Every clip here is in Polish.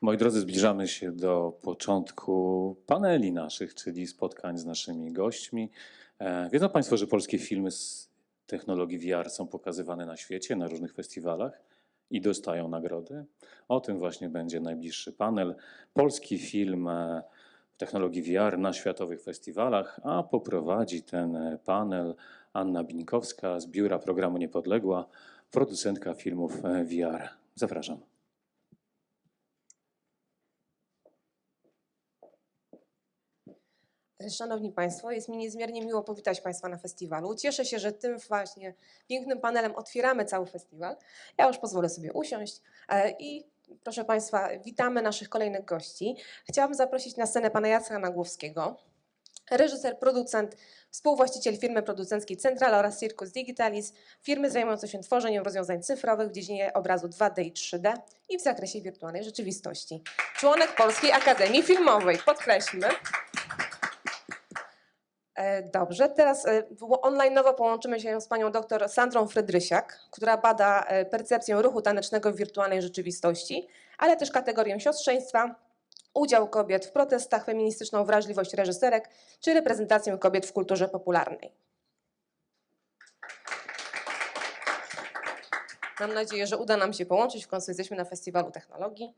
Moi drodzy, zbliżamy się do początku paneli naszych, czyli spotkań z naszymi gośćmi. Wiedzą Państwo, że polskie filmy z technologii VR są pokazywane na świecie, na różnych festiwalach i dostają nagrody? O tym właśnie będzie najbliższy panel. Polski film w technologii VR na światowych festiwalach, a poprowadzi ten panel Anna Binkowska z Biura Programu Niepodległa, producentka filmów VR. Zapraszam. Szanowni Państwo, jest mi niezmiernie miło powitać Państwa na festiwalu. Cieszę się, że tym właśnie pięknym panelem otwieramy cały festiwal. Ja już pozwolę sobie usiąść i proszę Państwa, witamy naszych kolejnych gości. Chciałabym zaprosić na scenę pana Jacka Nagłowskiego, reżyser, producent, współwłaściciel firmy producenckiej Central oraz Circus Digitalis, firmy zajmującej się tworzeniem rozwiązań cyfrowych w dziedzinie obrazu 2D i 3D i w zakresie wirtualnej rzeczywistości. Członek Polskiej Akademii Filmowej, podkreślmy. Dobrze, teraz online'owo połączymy się z panią dr Sandrą Frydrysiak, która bada percepcję ruchu tanecznego w wirtualnej rzeczywistości, ale też kategorię siostrzeństwa, udział kobiet w protestach, feministyczną wrażliwość reżyserek czy reprezentację kobiet w kulturze popularnej. Mam nadzieję, że uda nam się połączyć, w końcu jesteśmy na Festiwalu Technologii.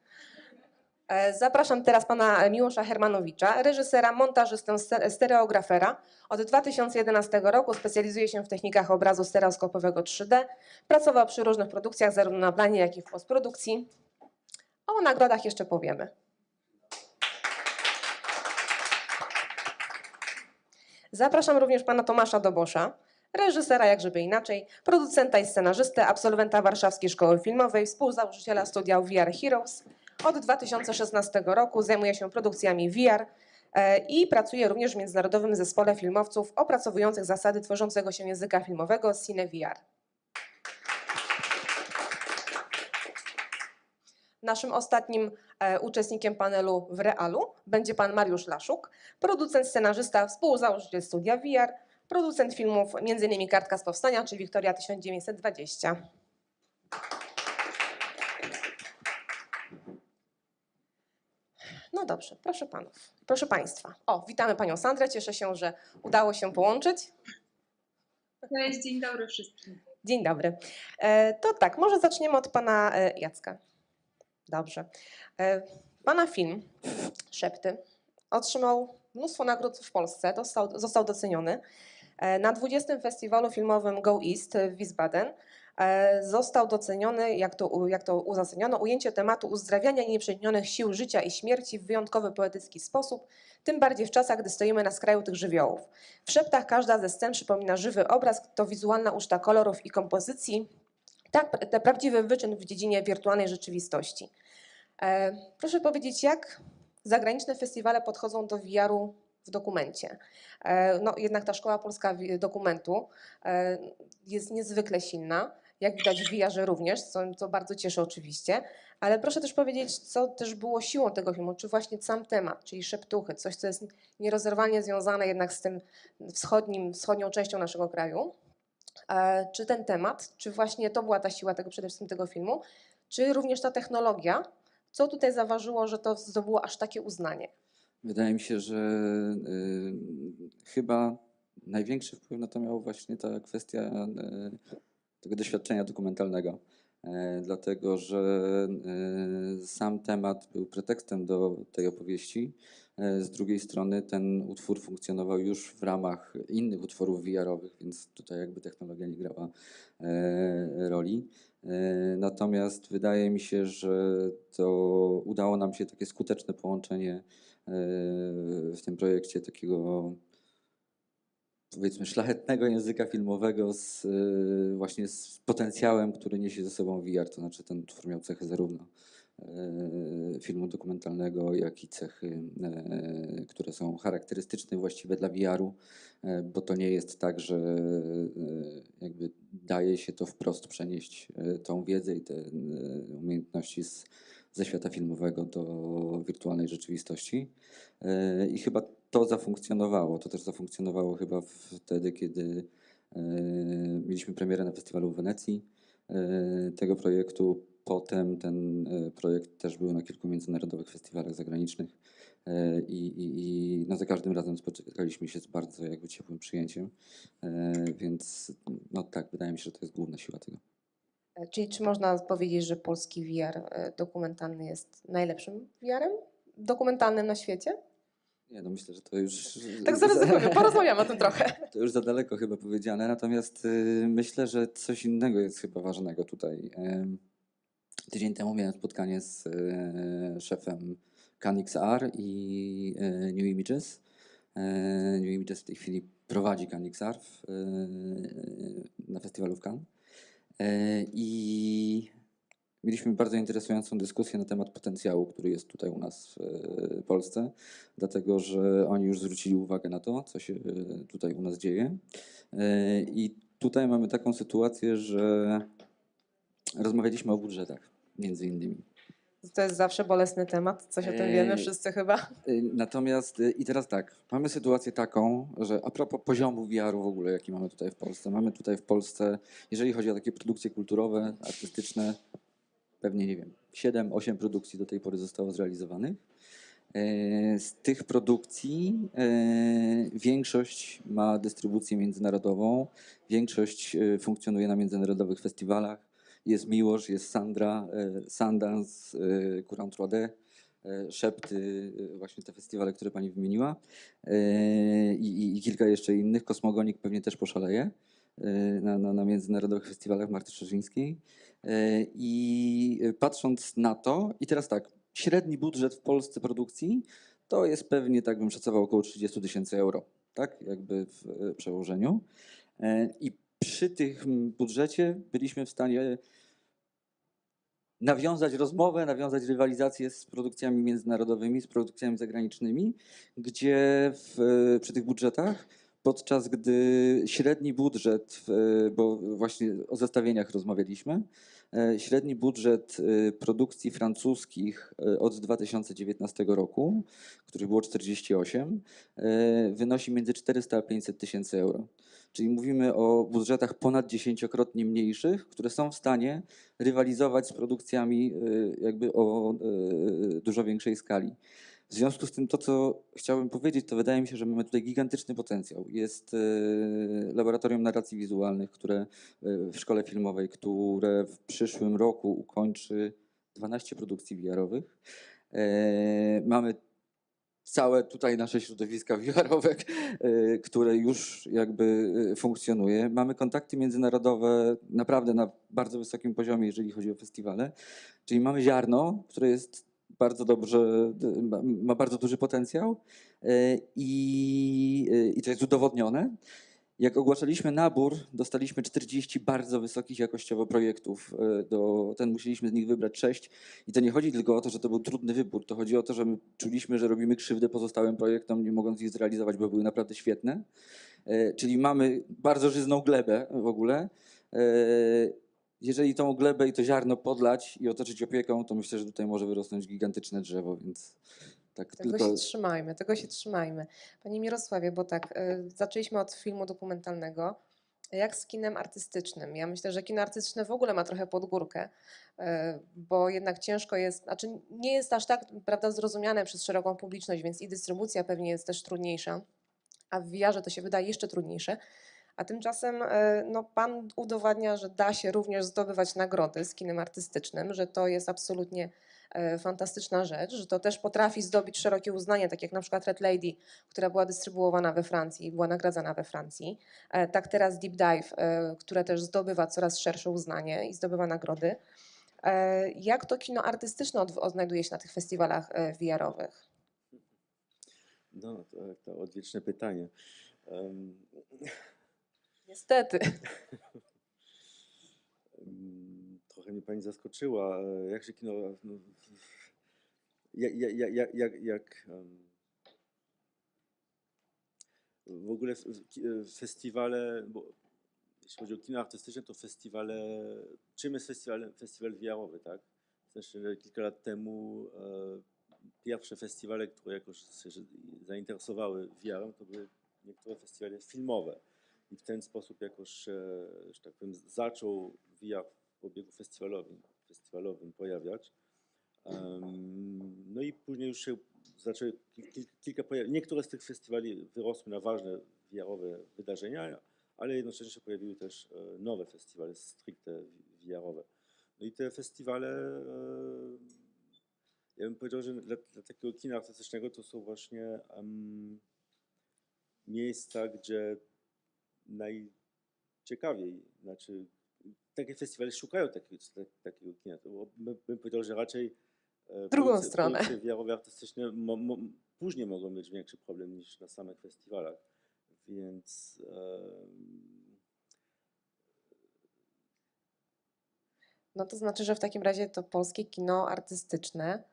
Zapraszam teraz pana Miłosza Hermanowicza, reżysera, montażystę, stereografera. Od 2011 roku specjalizuje się w technikach obrazu stereoskopowego 3D. Pracował przy różnych produkcjach, zarówno na planie, jak i w postprodukcji. O nagrodach jeszcze powiemy. Zapraszam również pana Tomasza Dobosza, reżysera, jak żeby inaczej, producenta i scenarzystę, absolwenta Warszawskiej Szkoły Filmowej, współzałożyciela studia VR Heroes. Od 2016 roku zajmuje się produkcjami VR i pracuje również w Międzynarodowym Zespole Filmowców opracowujących zasady tworzącego się języka filmowego CineVR. Naszym ostatnim uczestnikiem panelu w realu będzie pan Mariusz Laszuk, producent, scenarzysta, współzałożyciel studia VR, producent filmów m.in. Kartka z Powstania czy Wiktoria 1920. No dobrze, proszę panów, proszę państwa. O, witamy panią Sandrę, cieszę się, że udało się połączyć. Cześć, dzień dobry wszystkim. Dzień dobry. To tak, może zaczniemy od pana Jacka. Dobrze. Pana film Szepty otrzymał mnóstwo nagród w Polsce, został doceniony. Na 20. Festiwalu Filmowym Go East w Wiesbaden został doceniony, jak to uzasadniono, ujęcie tematu uzdrawiania nieprzeniknionych sił życia i śmierci w wyjątkowy poetycki sposób, tym bardziej w czasach, gdy stoimy na skraju tych żywiołów. W Szeptach każda ze scen przypomina żywy obraz, to wizualna uczta kolorów i kompozycji, tak, to prawdziwy wyczyn w dziedzinie wirtualnej rzeczywistości. Proszę powiedzieć, jak zagraniczne festiwale podchodzą do VR-u w dokumencie? No, jednak ta szkoła polska dokumentu jest niezwykle silna, jak widać w VR-ze również, co bardzo cieszy oczywiście, ale proszę też powiedzieć, co też było siłą tego filmu, czy właśnie sam temat, czyli Szeptuchy, coś, co jest nierozerwalnie związane jednak z tym wschodnią częścią naszego kraju. Czy ten temat, czy właśnie to była ta siła przede wszystkim tego filmu, czy również ta technologia, co tutaj zaważyło, że to zdobyło aż takie uznanie? Wydaje mi się, że chyba największy wpływ na to miała właśnie ta kwestia tego doświadczenia dokumentalnego. Dlatego, że sam temat był pretekstem do tej opowieści. Z drugiej strony ten utwór funkcjonował już w ramach innych utworów VR-owych, więc tutaj jakby technologia nie grała roli. Natomiast wydaje mi się, że to udało nam się takie skuteczne połączenie w tym projekcie takiego, powiedzmy, szlachetnego języka filmowego właśnie z potencjałem, który niesie ze sobą VR. To znaczy ten utwór miał cechy zarówno filmu dokumentalnego, jak i cechy, które są charakterystyczne właściwe dla VR-u, bo to nie jest tak, że jakby daje się to wprost przenieść tą wiedzę i te umiejętności ze świata filmowego do wirtualnej rzeczywistości. I chyba to zafunkcjonowało. To też zafunkcjonowało chyba wtedy, kiedy mieliśmy premierę na festiwalu w Wenecji tego projektu. Potem ten projekt też był na kilku międzynarodowych festiwalach zagranicznych i no za każdym razem spotykaliśmy się z bardzo jakby ciepłym przyjęciem, więc no tak, wydaje mi się, że to jest główna siła tego. Czyli czy można powiedzieć, że polski VR dokumentalny jest najlepszym VR-em dokumentalnym na świecie? Nie, no myślę, że to już... Tak zaryzykujmy, porozmawiamy o tym trochę. To już za daleko chyba powiedziane, natomiast myślę, że coś innego jest chyba ważnego tutaj. Tydzień temu miałem spotkanie z szefem CanXR i New Images. New Images w tej chwili prowadzi CanXR na festiwalu w Cannes. I mieliśmy bardzo interesującą dyskusję na temat potencjału, który jest tutaj u nas w Polsce, dlatego że oni już zwrócili uwagę na to, co się tutaj u nas dzieje. I tutaj mamy taką sytuację, że rozmawialiśmy o budżetach, między innymi. To jest zawsze bolesny temat, coś o tym wiemy wszyscy chyba. Natomiast i teraz tak, mamy sytuację taką, że a propos poziomu VR-u w ogóle, jaki mamy tutaj w Polsce. Mamy tutaj w Polsce, jeżeli chodzi o takie produkcje kulturowe, artystyczne, pewnie nie wiem, 7-8 produkcji do tej pory zostało zrealizowanych. Z tych produkcji większość ma dystrybucję międzynarodową, większość funkcjonuje na międzynarodowych festiwalach. Jest Miłosz, jest Sandra, Sundance, Courant 3D, Szepty, właśnie te festiwale, które pani wymieniła i kilka jeszcze innych. Kosmogonik pewnie też poszaleje na międzynarodowych festiwalach Marty Szerzyńskiej. I patrząc na to, i teraz tak, średni budżet w Polsce produkcji to jest pewnie, tak bym szacował, około 30 000 euro, tak, jakby w przełożeniu. I przy tym budżecie byliśmy w stanie nawiązać rozmowę, nawiązać rywalizację z produkcjami międzynarodowymi, z produkcjami zagranicznymi, gdzie przy tych budżetach, podczas gdy średni budżet, bo właśnie o zestawieniach rozmawialiśmy, średni budżet produkcji francuskich od 2019 roku, który było 48, wynosi między 400 a 500 tysięcy euro. Czyli mówimy o budżetach ponad 10-krotnie mniejszych, które są w stanie rywalizować z produkcjami jakby o dużo większej skali. W związku z tym to, co chciałbym powiedzieć, to wydaje mi się, że mamy tutaj gigantyczny potencjał. Jest laboratorium narracji wizualnych, które w szkole filmowej, które w przyszłym roku ukończy 12 produkcji VR-owych. Mamy całe tutaj nasze środowiska VR-owe, które już jakby funkcjonuje. Mamy kontakty międzynarodowe naprawdę na bardzo wysokim poziomie, jeżeli chodzi o festiwale. Czyli mamy ziarno, które jest bardzo dobrze, ma bardzo duży potencjał i to jest udowodnione. Jak ogłaszaliśmy nabór, dostaliśmy 40 bardzo wysokich jakościowo projektów. Musieliśmy z nich wybrać 6. I to nie chodzi tylko o to, że to był trudny wybór. To chodzi o to, że my czuliśmy, że robimy krzywdę pozostałym projektom, nie mogąc ich zrealizować, bo były naprawdę świetne. Czyli mamy bardzo żyzną glebę w ogóle. Jeżeli tą glebę i to ziarno podlać i otoczyć opieką, to myślę, że tutaj może wyrosnąć gigantyczne drzewo, więc tak Tego tylko... się trzymajmy, tego się trzymajmy. Panie Mirosławie, bo tak, zaczęliśmy od filmu dokumentalnego. Jak z kinem artystycznym? Ja myślę, że kino artystyczne w ogóle ma trochę pod górkę, bo jednak ciężko jest, znaczy nie jest aż tak, prawda, zrozumiane przez szeroką publiczność, więc i dystrybucja pewnie jest też trudniejsza, a w VR-ze to się wydaje jeszcze trudniejsze. A tymczasem no, pan udowadnia, że da się również zdobywać nagrody z kinem artystycznym, że to jest absolutnie fantastyczna rzecz, że to też potrafi zdobyć szerokie uznanie, tak jak na przykład Red Lady, która była dystrybuowana we Francji i była nagradzana we Francji. Tak teraz Deep Dive, które też zdobywa coraz szersze uznanie i zdobywa nagrody. Jak to kino artystyczne odnajduje się na tych festiwalach VR-owych? No, to odwieczne pytanie. Niestety. Trochę mnie pani zaskoczyła. Jak się kino... No, w ogóle festiwale, bo jeśli chodzi o kino artystyczne, to festiwale... Czym jest festiwal VR-owy, tak? Znaczy, kilka lat temu pierwsze festiwale, które jakoś się zainteresowały VR-em, to były niektóre festiwale filmowe. I w ten sposób jakoś, że tak powiem, zaczął VR w obiegu festiwalowym festiwalowym pojawiać. No i później już się zaczęły niektóre z tych festiwali wyrosły na ważne VR-owe wydarzenia, ale jednocześnie się pojawiły też nowe festiwale stricte VR-owe. No i te festiwale, ja bym powiedział, że dla takiego kina artystycznego to są właśnie miejsca, gdzie najciekawiej, znaczy takie festiwale szukają takiego kina. Bym powiedział, że raczej Drugą stronę. produkcje VR-owe artystyczne później mogą mieć większy problem niż na samych festiwalach. Więc No to znaczy, że w takim razie to polskie kino artystyczne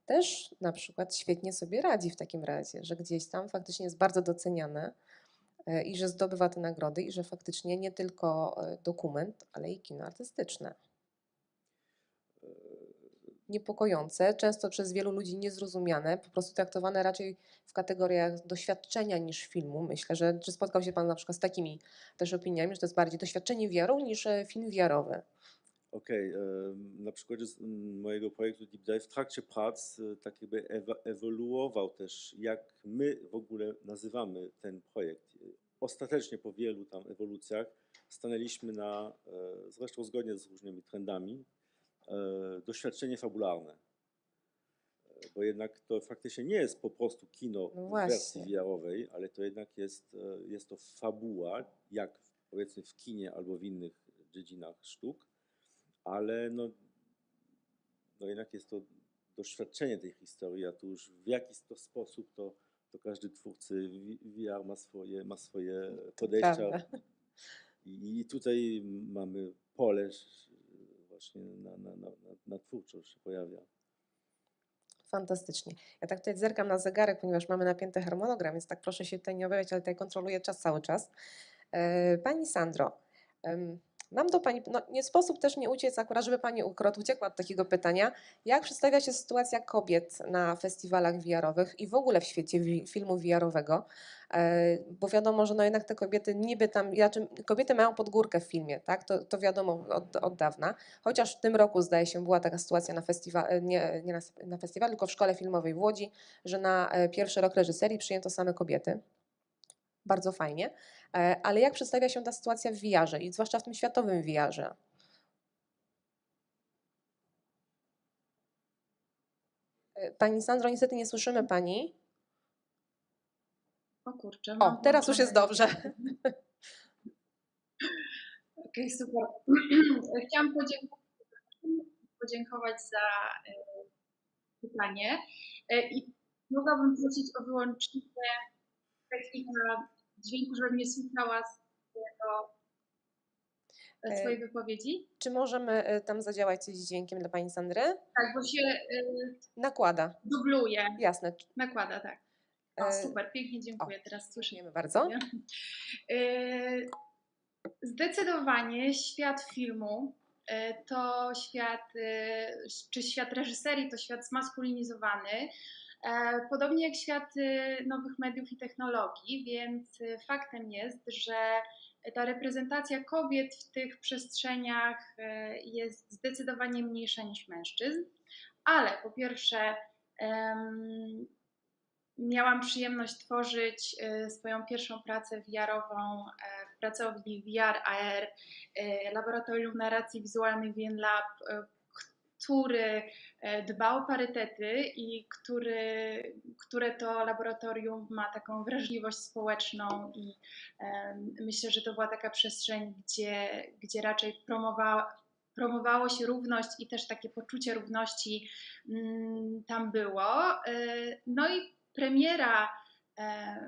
też na przykład świetnie sobie radzi w takim razie, że gdzieś tam faktycznie jest bardzo doceniane i że zdobywa te nagrody i że faktycznie nie tylko dokument, ale i kino artystyczne. Niepokojące, często przez wielu ludzi niezrozumiane, po prostu traktowane raczej w kategoriach doświadczenia niż filmu. Myślę, że czy spotkał się Pan na przykład z takimi też opiniami, że to jest bardziej doświadczenie VR-u niż film VR-owy? okej, na przykładzie mojego projektu Deep Dive w trakcie prac tak jakby ewoluował też, jak my w ogóle nazywamy ten projekt. Ostatecznie po wielu tam ewolucjach stanęliśmy na, zresztą zgodnie z różnymi trendami, doświadczenie fabularne. Bo jednak to faktycznie nie jest po prostu kino No w wersji właśnie. VR-owej, ale to jednak jest to fabuła, jak powiedzmy w kinie albo w innych dziedzinach sztuk, ale no jednak jest to doświadczenie tej historii, a tu już w jakiś to sposób to każdy twórcy VR ma swoje podejścia. Prawda. I tutaj mamy pole właśnie na twórczość się pojawia. Fantastycznie. Ja tak tutaj zerkam na zegarek, ponieważ mamy napięty harmonogram, więc tak proszę się tutaj nie obawiać, ale tutaj kontroluję czas cały czas. Pani Sandro, mam do Pani, no nie sposób też nie uciec akurat, żeby Pani uciekła od takiego pytania. Jak przedstawia się sytuacja kobiet na festiwalach VR-owych i w ogóle w świecie filmu VR-owego? Bo wiadomo, że no jednak te kobiety niby tam, kobiety mają podgórkę w filmie, tak? To wiadomo od dawna. Chociaż w tym roku zdaje się była taka sytuacja na festiwalu, nie na festiwalu, tylko w szkole filmowej w Łodzi, że na pierwszy rok reżyserii przyjęto same kobiety. Bardzo fajnie. Ale jak przedstawia się ta sytuacja w VR-ze i zwłaszcza w tym światowym VR-ze? Pani Sandro, niestety nie słyszymy Pani. O kurczę. O, mam teraz już jest włączone. dobrze. Okej, super. Chciałam podziękować za pytanie i mogłabym prosić o wyłączenie technika dźwięku, żebym nie słuchała swojej wypowiedzi. Czy możemy tam zadziałać coś z dźwiękiem dla Pani Sandry? Tak, bo się Nakłada. dubluje. Jasne. Nakłada, tak. O, super, pięknie, dziękuję. Teraz słyszę. Dziękujemy bardzo. Zdecydowanie świat filmu to świat, czy świat reżyserii to świat zmaskulinizowany, podobnie jak świat nowych mediów i technologii, więc faktem jest, że ta reprezentacja kobiet w tych przestrzeniach jest zdecydowanie mniejsza niż mężczyzn, ale po pierwsze miałam przyjemność tworzyć swoją pierwszą pracę VR-ową w pracowni VR AR, Laboratorium Narracji Wizualnej VN-Lab, który dba o parytety i które to laboratorium ma taką wrażliwość społeczną i myślę, że to była taka przestrzeń, gdzie raczej promowało się równość i też takie poczucie równości tam było. No i premiera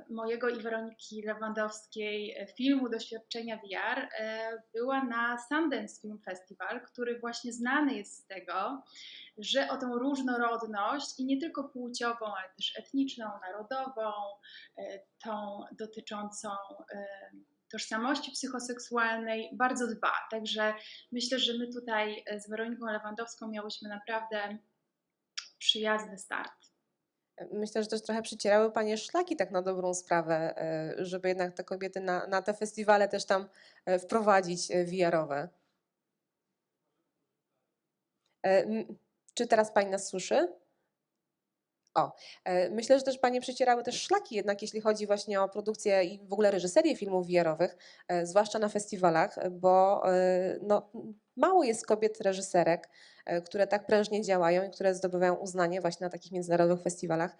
mojego i Weroniki Lewandowskiej filmu Doświadczenia VR była na Sundance Film Festival, który właśnie znany jest z tego, że o tą różnorodność i nie tylko płciową, ale też etniczną, narodową, tą dotyczącą tożsamości psychoseksualnej bardzo dba. Także myślę, że my tutaj z Weroniką Lewandowską miałyśmy naprawdę przyjazny start. Myślę, że też trochę przycierały Panie szlaki tak na dobrą sprawę, żeby jednak te kobiety na te festiwale też tam wprowadzić VR-owe. Czy teraz Pani nas słyszy? O, myślę, że też Panie przecierały też szlaki jednak, jeśli chodzi właśnie o produkcję i w ogóle reżyserię filmów VR-owych, zwłaszcza na festiwalach, bo no, mało jest kobiet reżyserek, które tak prężnie działają i które zdobywają uznanie właśnie na takich międzynarodowych festiwalach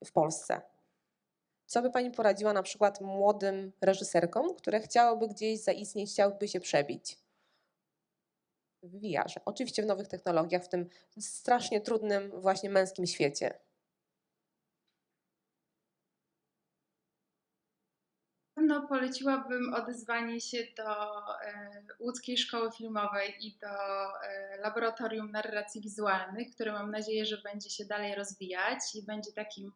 w Polsce. Co by Pani poradziła na przykład młodym reżyserkom, które chciałyby gdzieś zaistnieć, chciałyby się przebić w VR-ze? Oczywiście w nowych technologiach, w tym strasznie trudnym właśnie męskim świecie. Na pewno poleciłabym odezwanie się do Łódzkiej Szkoły Filmowej i do Laboratorium Narracji Wizualnych, które mam nadzieję, że będzie się dalej rozwijać i będzie takim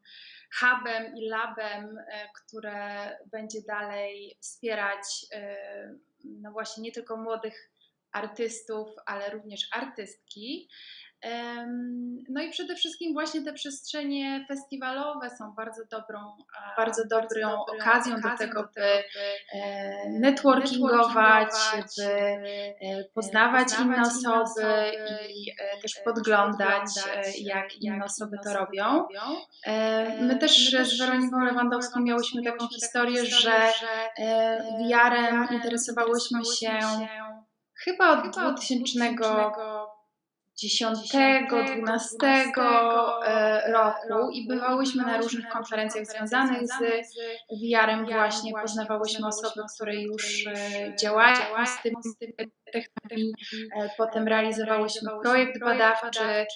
hubem i labem, które będzie dalej wspierać no właśnie nie tylko młodych artystów, ale również artystki. No i przede wszystkim właśnie te przestrzenie festiwalowe są bardzo dobrą okazją do tego, by networkingować, by poznawać inne osoby i też podglądać, jak inne osoby to robią. My też z Weroniką Lewandowską miałyśmy taką historię, że VR-em interesowałyśmy się chyba od 2010-2012 roku i bywałyśmy na różnych konferencjach związanych z VR-em właśnie, poznawałyśmy osoby, które już działają z tym technologiami, potem realizowałyśmy projekt badawczy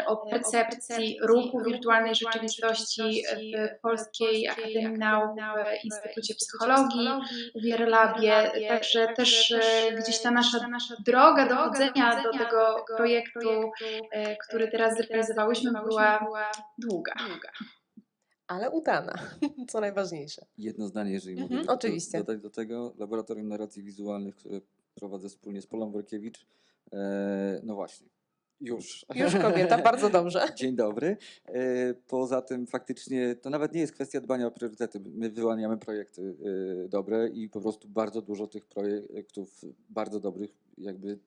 o percepcji ruchu wirtualnej rzeczywistości w Polskiej Akademii Nauk w Instytucie Psychologii w VR-labie, także też gdzieś ta nasza droga dochodzenia do tego projektu, który teraz zrealizowałyśmy, była długa. Ale udana, co najważniejsze. Jedno zdanie, jeżeli mogę Mhm, oczywiście. dodać do tego. Laboratorium Narracji Wizualnych, które prowadzę wspólnie z Polą Workiewicz. No właśnie, już. Już kobieta, bardzo dobrze. Dzień dobry. Poza tym faktycznie to nawet nie jest kwestia dbania o priorytety. My wyłaniamy projekty dobre i po prostu bardzo dużo tych projektów bardzo dobrych jakby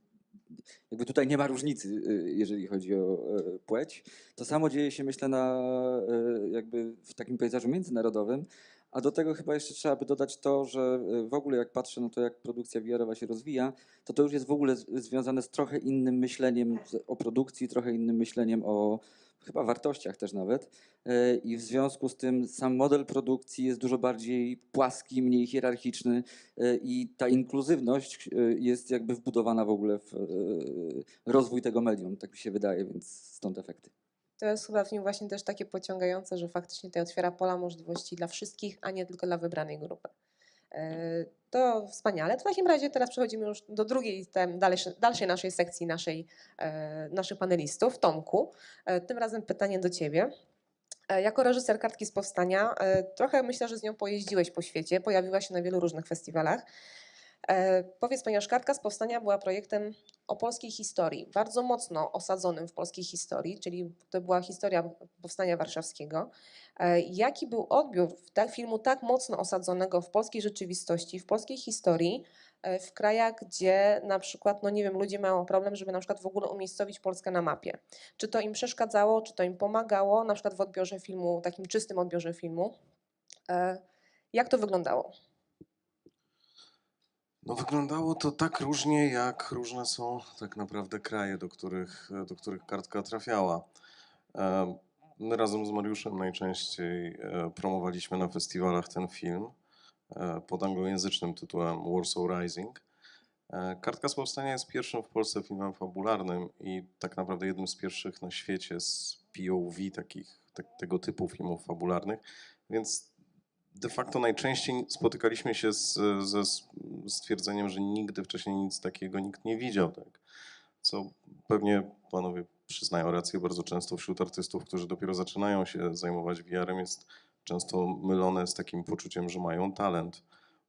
tutaj nie ma różnicy, jeżeli chodzi o płeć. To samo dzieje się, myślę, jakby w takim pejzażu międzynarodowym, a do tego chyba jeszcze trzeba by dodać to, że w ogóle jak patrzę na to, jak produkcja VR-owa się rozwija, to już jest w ogóle związane z trochę innym myśleniem o produkcji, trochę innym myśleniem o chyba wartościach też nawet. I w związku z tym sam model produkcji jest dużo bardziej płaski, mniej hierarchiczny i ta inkluzywność jest jakby wbudowana w ogóle w rozwój tego medium, tak mi się wydaje, więc stąd efekty. To jest chyba w nim właśnie też takie pociągające, że faktycznie to otwiera pola możliwości dla wszystkich, a nie tylko dla wybranej grupy. To wspaniale. W takim razie teraz przechodzimy już do drugiej, dalszej naszej sekcji, naszych panelistów. Tomku, tym razem pytanie do Ciebie. Jako reżyser Kartki z Powstania, trochę myślę, że z nią pojeździłeś po świecie, pojawiła się na wielu różnych festiwalach. Powiedz, ponieważ Kartka z Powstania była projektem o polskiej historii, bardzo mocno osadzonym w polskiej historii, czyli to była historia Powstania Warszawskiego. Jaki był odbiór filmu tak mocno osadzonego w polskiej rzeczywistości, w polskiej historii, w krajach, gdzie na przykład, no nie wiem, ludzie mają problem, żeby na przykład w ogóle umiejscowić Polskę na mapie. Czy to im przeszkadzało, czy to im pomagało, na przykład w odbiorze filmu, takim czystym odbiorze filmu? Jak to wyglądało? No wyglądało to tak różnie, jak różne są tak naprawdę kraje, do których kartka trafiała. My razem z Mariuszem najczęściej promowaliśmy na festiwalach ten film pod anglojęzycznym tytułem Warsaw Rising. Kartka z Powstania jest pierwszym w Polsce filmem fabularnym i tak naprawdę jednym z pierwszych na świecie z POV tego typu filmów fabularnych, więc de facto najczęściej spotykaliśmy się ze stwierdzeniem, że nigdy wcześniej nic takiego nikt nie widział. Tak? Co pewnie panowie przyznają rację, bardzo często wśród artystów, którzy dopiero zaczynają się zajmować VR-em, jest często mylone z takim poczuciem, że mają talent,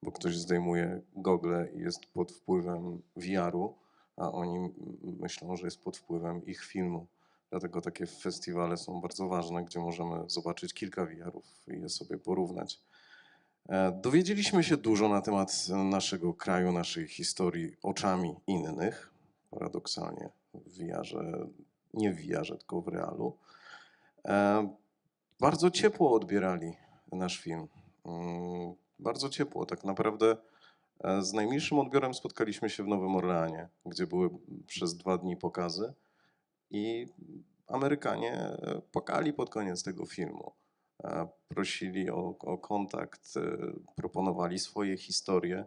bo ktoś zdejmuje gogle i jest pod wpływem VR-u, a oni myślą, że jest pod wpływem ich filmu. Dlatego takie festiwale są bardzo ważne, gdzie możemy zobaczyć kilka VR-ów i je sobie porównać. Dowiedzieliśmy się dużo na temat naszego kraju, naszej historii oczami innych. Paradoksalnie w VR-ze nie w VR-ze, tylko w realu. Bardzo ciepło odbierali nasz film. Bardzo ciepło. Tak naprawdę z najmilszym odbiorem spotkaliśmy się w Nowym Orleanie, gdzie były przez 2 dni pokazy i Amerykanie płakali pod koniec tego filmu. Prosili o kontakt, proponowali swoje historie,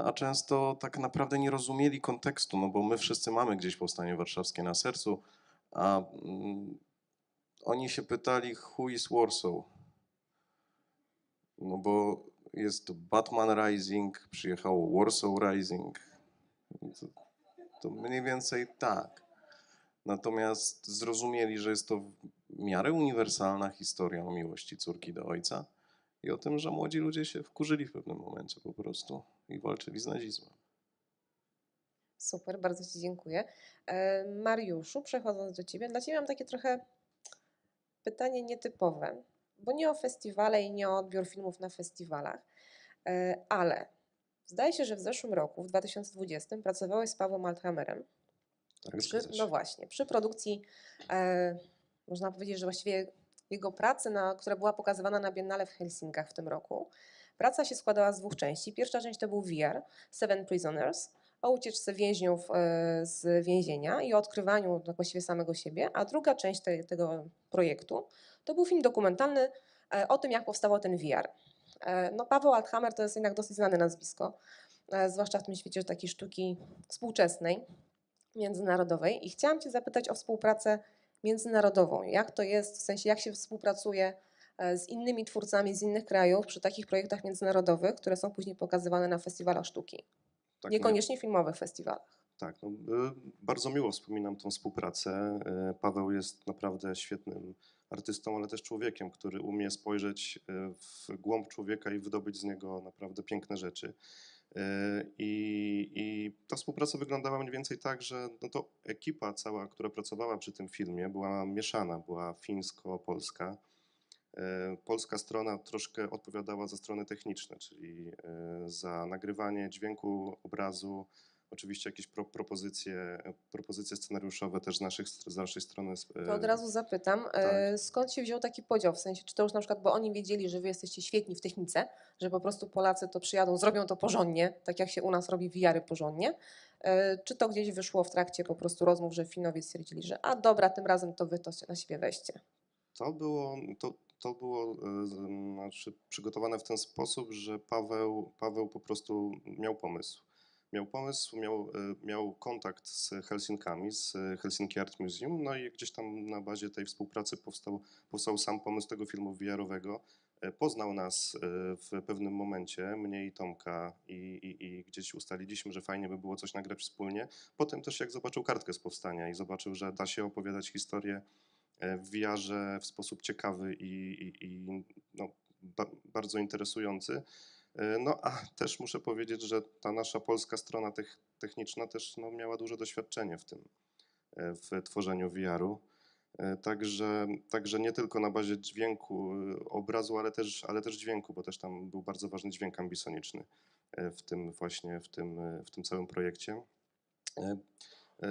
a często tak naprawdę nie rozumieli kontekstu, no bo my wszyscy mamy gdzieś Powstanie Warszawskie na sercu, a oni się pytali, who is Warsaw? No bo jest Batman Rising, przyjechało Warsaw Rising. To mniej więcej tak. Natomiast zrozumieli, że jest to w miarę uniwersalna historia o miłości córki do ojca i o tym, że młodzi ludzie się wkurzyli w pewnym momencie po prostu i walczyli z nazizmem. Super, bardzo Ci dziękuję. Mariuszu, przechodząc do Ciebie, dla Ciebie mam takie trochę pytanie nietypowe, bo nie o festiwale i nie o odbiór filmów na festiwalach, ale zdaje się, że w zeszłym roku, w 2020, pracowałeś z Pawłem Althamerem. Tak, zgadza No się. właśnie, przy produkcji, można powiedzieć, że właściwie jego pracy, która była pokazywana na Biennale w Helsinkach w tym roku. Praca się składała z 2 części. Pierwsza część to był VR, Seven Prisoners, o ucieczce więźniów z więzienia i o odkrywaniu właściwie samego siebie, a druga część tego projektu to był film dokumentalny o tym, jak powstawał ten VR. No, Paweł Althamer to jest jednak dosyć znane nazwisko, zwłaszcza w tym świecie takiej sztuki współczesnej, międzynarodowej i chciałam Cię zapytać o współpracę międzynarodową. Jak to jest, w sensie jak się współpracuje z innymi twórcami z innych krajów przy takich projektach międzynarodowych, które są później pokazywane na festiwalach sztuki, Tak, niekoniecznie filmowych festiwalach. Tak, no, bardzo miło wspominam tą współpracę. Paweł jest naprawdę świetnym artystą, ale też człowiekiem, który umie spojrzeć w głąb człowieka i wydobyć z niego naprawdę piękne rzeczy. I ta współpraca wyglądała mniej więcej tak, że no to ekipa cała, która pracowała przy tym filmie, była mieszana, była fińsko-polska. Polska strona troszkę odpowiadała za strony techniczne, czyli za nagrywanie dźwięku, obrazu, oczywiście jakieś propozycje scenariuszowe też z naszej strony. To od razu zapytam, tak. skąd się wziął taki podział? W sensie, czy to już na przykład, bo oni wiedzieli, że wy jesteście świetni w technice, że po prostu Polacy to przyjadą, zrobią to porządnie, tak jak się u nas robi VR-y porządnie, czy to gdzieś wyszło w trakcie po prostu rozmów, że Finowie stwierdzili, że a dobra, tym razem to wy to na siebie weźcie. To było znaczy, przygotowane w ten sposób, że Paweł po prostu miał pomysł. Miał kontakt z Helsinkami, z Helsinki Art Museum, no i gdzieś tam na bazie tej współpracy powstał sam pomysł tego filmu VR-owego. Poznał nas w pewnym momencie, mnie i Tomka, i gdzieś ustaliliśmy, że fajnie by było coś nagrać wspólnie. Potem też jak zobaczył kartkę z powstania i zobaczył, że da się opowiadać historię w VR-ze w sposób ciekawy i no, bardzo interesujący. No a też muszę powiedzieć, że ta nasza polska strona techniczna też no, miała duże doświadczenie w tym, w tworzeniu VR-u. Także nie tylko na bazie dźwięku, obrazu, ale też dźwięku, bo też tam był bardzo ważny dźwięk ambisoniczny w tym właśnie, w tym całym projekcie.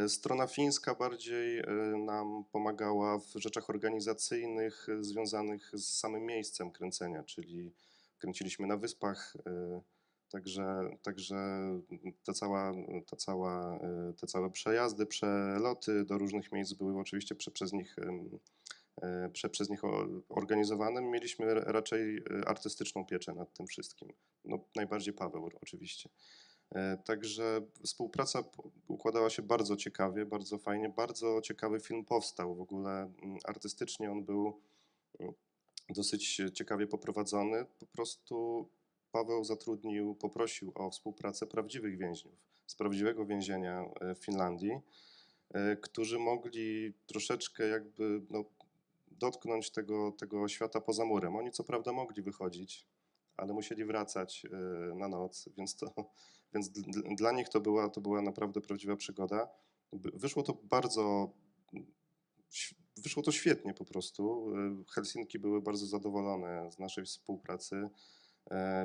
Strona fińska bardziej nam pomagała w rzeczach organizacyjnych związanych z samym miejscem kręcenia, czyli kręciliśmy na wyspach, także te całe przejazdy, przeloty do różnych miejsc były oczywiście przez nich organizowane. Mieliśmy raczej artystyczną pieczę nad tym wszystkim. No, najbardziej Paweł oczywiście. Także współpraca układała się bardzo ciekawie, bardzo fajnie. Bardzo ciekawy film powstał. W ogóle artystycznie on był dosyć ciekawie poprowadzony. Po prostu Paweł poprosił o współpracę prawdziwych więźniów z prawdziwego więzienia w Finlandii, którzy mogli troszeczkę jakby no, dotknąć tego świata poza murem. Oni co prawda mogli wychodzić, ale musieli wracać na noc, więc dla nich to była naprawdę prawdziwa przygoda. Wyszło to świetnie po prostu. Helsinki były bardzo zadowolone z naszej współpracy.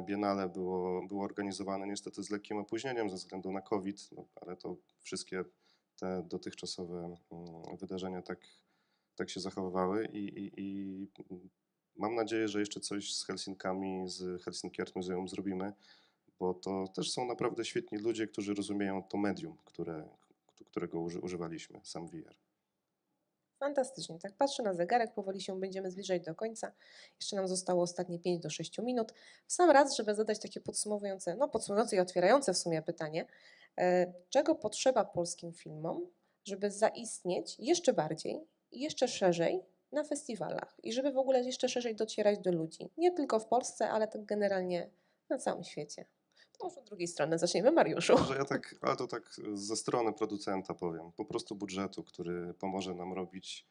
Biennale było organizowane niestety z lekkim opóźnieniem ze względu na COVID, no, ale to wszystkie te dotychczasowe wydarzenia tak się zachowywały i mam nadzieję, że jeszcze coś z Helsinkami, z Helsinki Art Museum zrobimy, bo to też są naprawdę świetni ludzie, którzy rozumieją to medium, którego używaliśmy, sam VR. Fantastycznie. Tak patrzę na zegarek, powoli się będziemy zbliżać do końca. Jeszcze nam zostało ostatnie 5 do 6 minut. W sam raz, żeby zadać takie podsumowujące i otwierające w sumie pytanie, czego potrzeba polskim filmom, żeby zaistnieć jeszcze bardziej i jeszcze szerzej na festiwalach i żeby w ogóle jeszcze szerzej docierać do ludzi. Nie tylko w Polsce, ale tak generalnie na całym świecie. To może od drugiej strony zaczniemy, Mariuszu. Może ale to tak ze strony producenta powiem, po prostu budżetu, który pomoże nam robić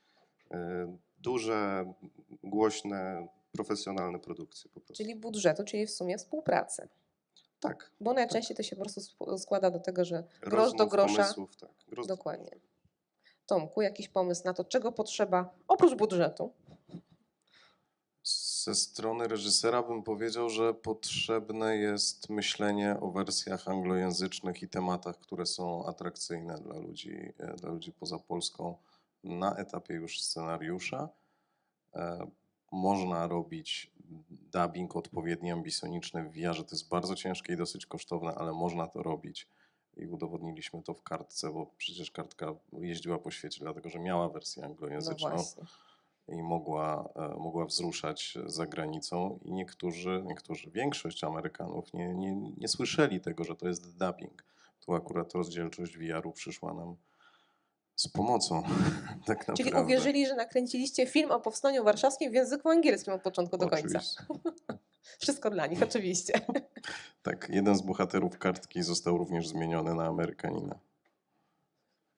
duże, głośne, profesjonalne produkcje po prostu. Czyli budżetu, czyli w sumie współpracy. Tak. Bo najczęściej to się po prostu składa do tego, że grosz Rozmów, do grosza. pomysłów, tak. Dokładnie. Tomku, jakiś pomysł na to, czego potrzeba oprócz budżetu? Ze strony reżysera bym powiedział, że potrzebne jest myślenie o wersjach anglojęzycznych i tematach, które są atrakcyjne dla ludzi poza Polską na etapie już scenariusza. Można robić dubbing odpowiedni, ambisoniczny w VR-ze. To jest bardzo ciężkie i dosyć kosztowne, ale można to robić. I udowodniliśmy to w kartce, bo przecież kartka jeździła po świecie, dlatego że miała wersję No anglojęzyczną. właśnie. I mogła wzruszać za granicą i większość Amerykanów nie słyszeli tego, że to jest dubbing. Tu akurat rozdzielczość VR-u przyszła nam z pomocą, tak naprawdę. Czyli uwierzyli, że nakręciliście film o Powstaniu Warszawskim w języku angielskim od początku do końca. Oczywiście. Wszystko dla nich, oczywiście. Tak, jeden z bohaterów kartki został również zmieniony na Amerykanina.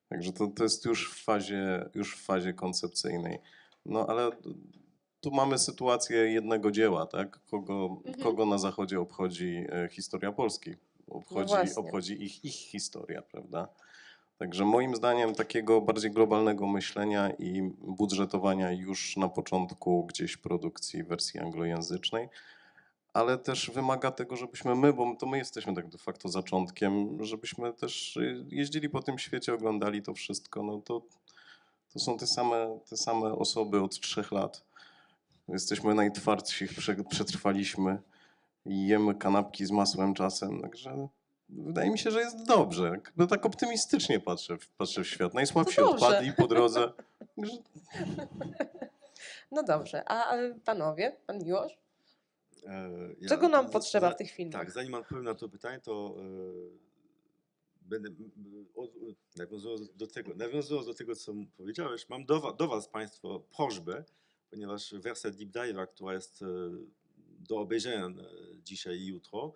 Także to jest już w fazie koncepcyjnej. No ale tu mamy sytuację jednego dzieła, tak? Kogo na Zachodzie obchodzi historia Polski? Obchodzi ich historia, prawda? Także moim zdaniem takiego bardziej globalnego myślenia i budżetowania już na początku gdzieś produkcji wersji anglojęzycznej, ale też wymaga tego, żebyśmy bo to my jesteśmy tak de facto zaczątkiem, żebyśmy też jeździli po tym świecie, oglądali to wszystko, no to są te same osoby od 3 lat. Jesteśmy najtwardsi, przetrwaliśmy i jemy kanapki z masłem czasem, także wydaje mi się, że jest dobrze. Tak optymistycznie patrzę w świat. Najsłabsi odpadli po drodze. Także... No dobrze, a panowie, pan Miłosz? Ja Czego nam potrzeba w tych filmach? Tak, zanim odpowiem na to pytanie, to będę nawiązywał do tego, co powiedziałeś. Mam do was, państwo, prośbę, ponieważ wersja Deep Dive'a, która jest do obejrzenia dzisiaj i jutro,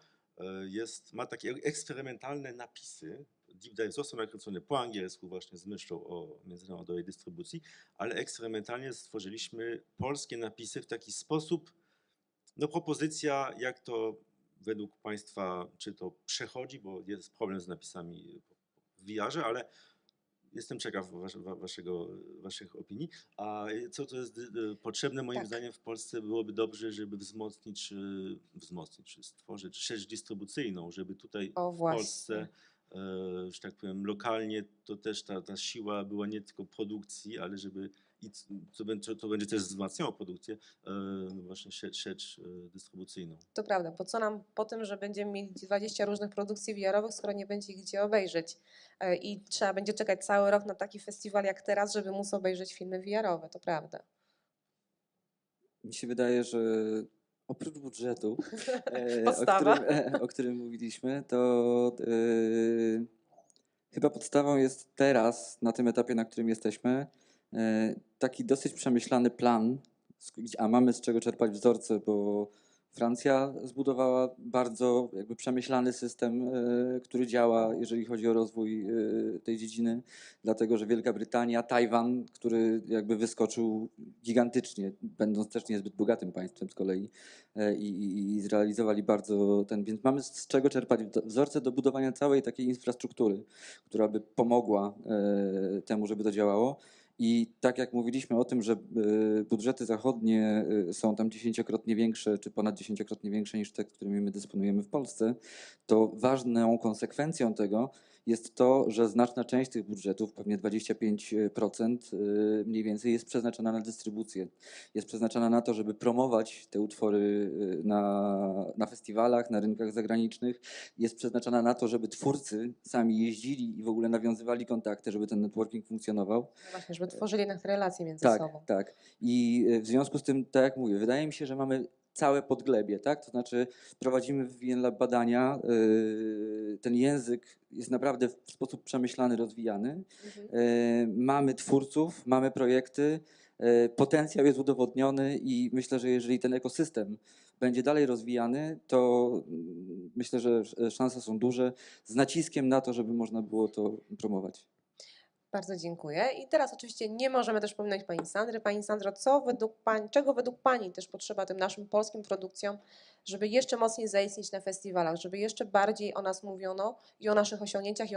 ma takie eksperymentalne napisy. Deep Dive został nakręcony po angielsku właśnie z myślą o międzynarodowej dystrybucji, ale eksperymentalnie stworzyliśmy polskie napisy w taki sposób, no propozycja, jak to według państwa, czy to przechodzi, bo jest problem z napisami w VR-ze, ale jestem ciekaw waszych opinii. A co to jest potrzebne moim zdaniem w Polsce, byłoby dobrze, żeby wzmocnić, czy stworzyć sieć dystrybucyjną, żeby tutaj w Polsce, że tak powiem, lokalnie to też ta siła była nie tylko produkcji, ale żeby to będzie też wzmacniało produkcję, właśnie sieć dystrybucyjną. To prawda, bo co nam po tym, że będziemy mieli 20 różnych produkcji VR-owych, skoro nie będzie ich gdzie obejrzeć i trzeba będzie czekać cały rok na taki festiwal jak teraz, żeby móc obejrzeć filmy VR-owe, to prawda. Mi się wydaje, że oprócz budżetu, o którym mówiliśmy, to chyba podstawą jest teraz, na tym etapie, na którym jesteśmy, taki dosyć przemyślany plan, a mamy z czego czerpać wzorce, bo Francja zbudowała bardzo jakby przemyślany system, który działa, jeżeli chodzi o rozwój tej dziedziny, dlatego że Wielka Brytania, Tajwan, który jakby wyskoczył gigantycznie, będąc też niezbyt bogatym państwem z kolei i zrealizowali bardzo więc mamy z czego czerpać wzorce do budowania całej takiej infrastruktury, która by pomogła temu, żeby to działało. I tak jak mówiliśmy o tym, że budżety zachodnie są tam 10-krotnie większe, czy ponad 10-krotnie większe niż te, którymi my dysponujemy w Polsce, to ważną konsekwencją tego jest to, że znaczna część tych budżetów, pewnie 25% mniej więcej, jest przeznaczona na dystrybucję. Jest przeznaczona na to, żeby promować te utwory na festiwalach, na rynkach zagranicznych. Jest przeznaczona na to, żeby twórcy sami jeździli i w ogóle nawiązywali kontakty, żeby ten networking funkcjonował. No właśnie, żeby tworzyli jednak te relacje między Tak, sobą. tak. I w związku z tym, tak jak mówię, wydaje mi się, że mamy całe podglebie, tak? To znaczy prowadzimy w VN-Lab badania, ten język jest naprawdę w sposób przemyślany, rozwijany. Mamy twórców, mamy projekty, potencjał jest udowodniony i myślę, że jeżeli ten ekosystem będzie dalej rozwijany, to myślę, że szanse są duże, z naciskiem na to, żeby można było to promować. Bardzo dziękuję. I teraz oczywiście nie możemy też pominąć Pani Sandry. Pani Sandro, czego według Pani też potrzeba tym naszym polskim produkcjom, żeby jeszcze mocniej zaistnieć na festiwalach, żeby jeszcze bardziej o nas mówiono i o naszych osiągnięciach i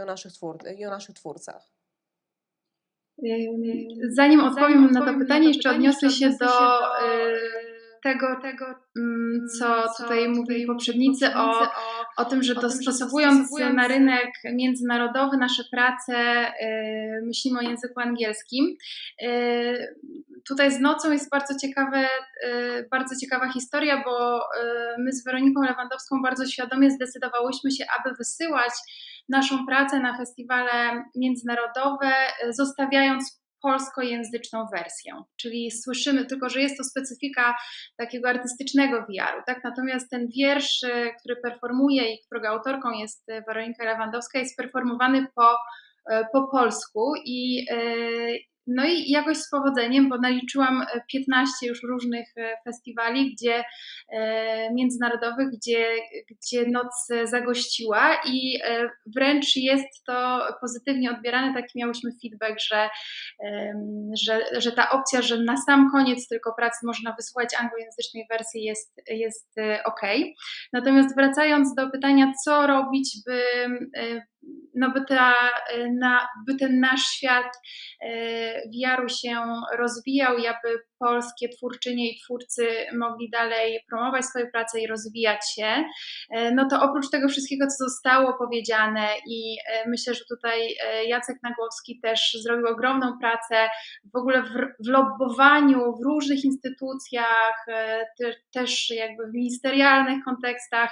o naszych twórcach? Zanim odpowiem na to pytanie, jeszcze odniosę się do tego, co tutaj mówili poprzednicy o tym, że dostosowując na rynek międzynarodowy nasze prace, myślimy o języku angielskim. Tutaj z Nocą jest bardzo ciekawa historia, bo my z Weroniką Lewandowską bardzo świadomie zdecydowałyśmy się, aby wysyłać naszą pracę na festiwale międzynarodowe, zostawiając polskojęzyczną wersję, czyli słyszymy tylko, że jest to specyfika takiego artystycznego VR-u, tak? Natomiast ten wiersz, który performuje i którego autorką jest Weronika Lewandowska, jest performowany po polsku no i jakoś z powodzeniem, bo naliczyłam 15 już różnych festiwali, międzynarodowych, gdzie Noc zagościła i wręcz jest to pozytywnie odbierane. Taki miałyśmy feedback, że ta opcja, że na sam koniec tylko pracy można wysłuchać anglojęzycznej wersji jest okej. Natomiast wracając do pytania, co robić, by ten nasz świat VR-u się rozwijał i aby polskie twórczynie i twórcy mogli dalej promować swoje prace i rozwijać się, no to oprócz tego wszystkiego, co zostało powiedziane i myślę, że tutaj Jacek Nagłowski też zrobił ogromną pracę w ogóle w lobbowaniu w różnych instytucjach, też jakby w ministerialnych kontekstach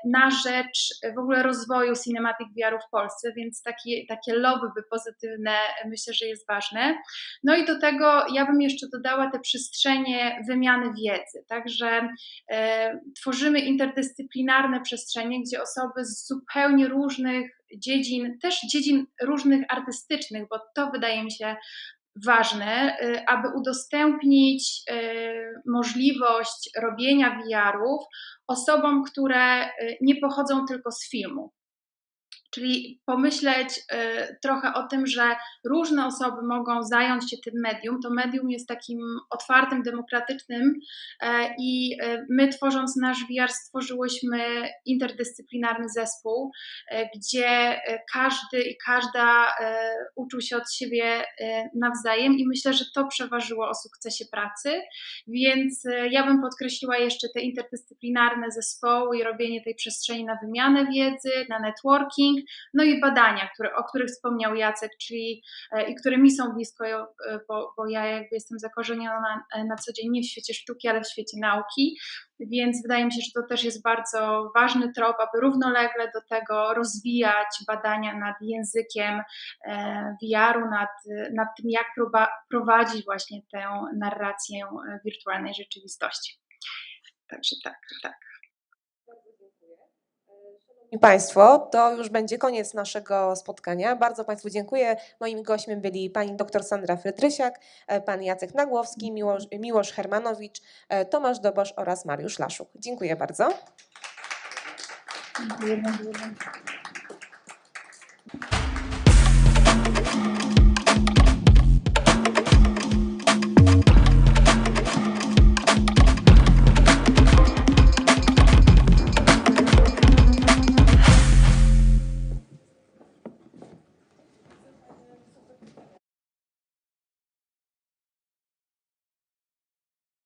na rzecz w ogóle rozwoju Cinematic VR-u w Polsce, więc takie lobby pozytywne myślę, że jest ważne. No i do tego ja bym jeszcze dodała te przestrzenie wymiany wiedzy, także tworzymy interdyscyplinarne przestrzenie, gdzie osoby z zupełnie różnych dziedzin, też dziedzin różnych artystycznych, bo to wydaje mi się ważne, aby udostępnić możliwość robienia VR-ów osobom, które nie pochodzą tylko z filmu. Czyli pomyśleć trochę o tym, że różne osoby mogą zająć się tym medium. To medium jest takim otwartym, demokratycznym i my, tworząc nasz VR, stworzyłyśmy interdyscyplinarny zespół, gdzie każdy i każda uczył się od siebie nawzajem i myślę, że to przeważyło o sukcesie pracy, więc ja bym podkreśliła jeszcze te interdyscyplinarne zespoły i robienie tej przestrzeni na wymianę wiedzy, na networking, no i badania, o których wspomniał Jacek, czyli i które mi są blisko, bo ja jakby jestem zakorzeniona na co dzień nie w świecie sztuki, ale w świecie nauki, więc wydaje mi się, że to też jest bardzo ważny trop, aby równolegle do tego rozwijać badania nad językiem VR-u, nad tym, jak prowadzić właśnie tę narrację wirtualnej rzeczywistości. Także tak. I Państwo, to już będzie koniec naszego spotkania. Bardzo Państwu dziękuję. Moimi gośćmi byli pani dr Sandra Frydrysiak, pan Jacek Nagłowski, Miłosz Hermanowicz, Tomasz Dobosz oraz Mariusz Laszuk. Dziękuję bardzo. Dziękuję.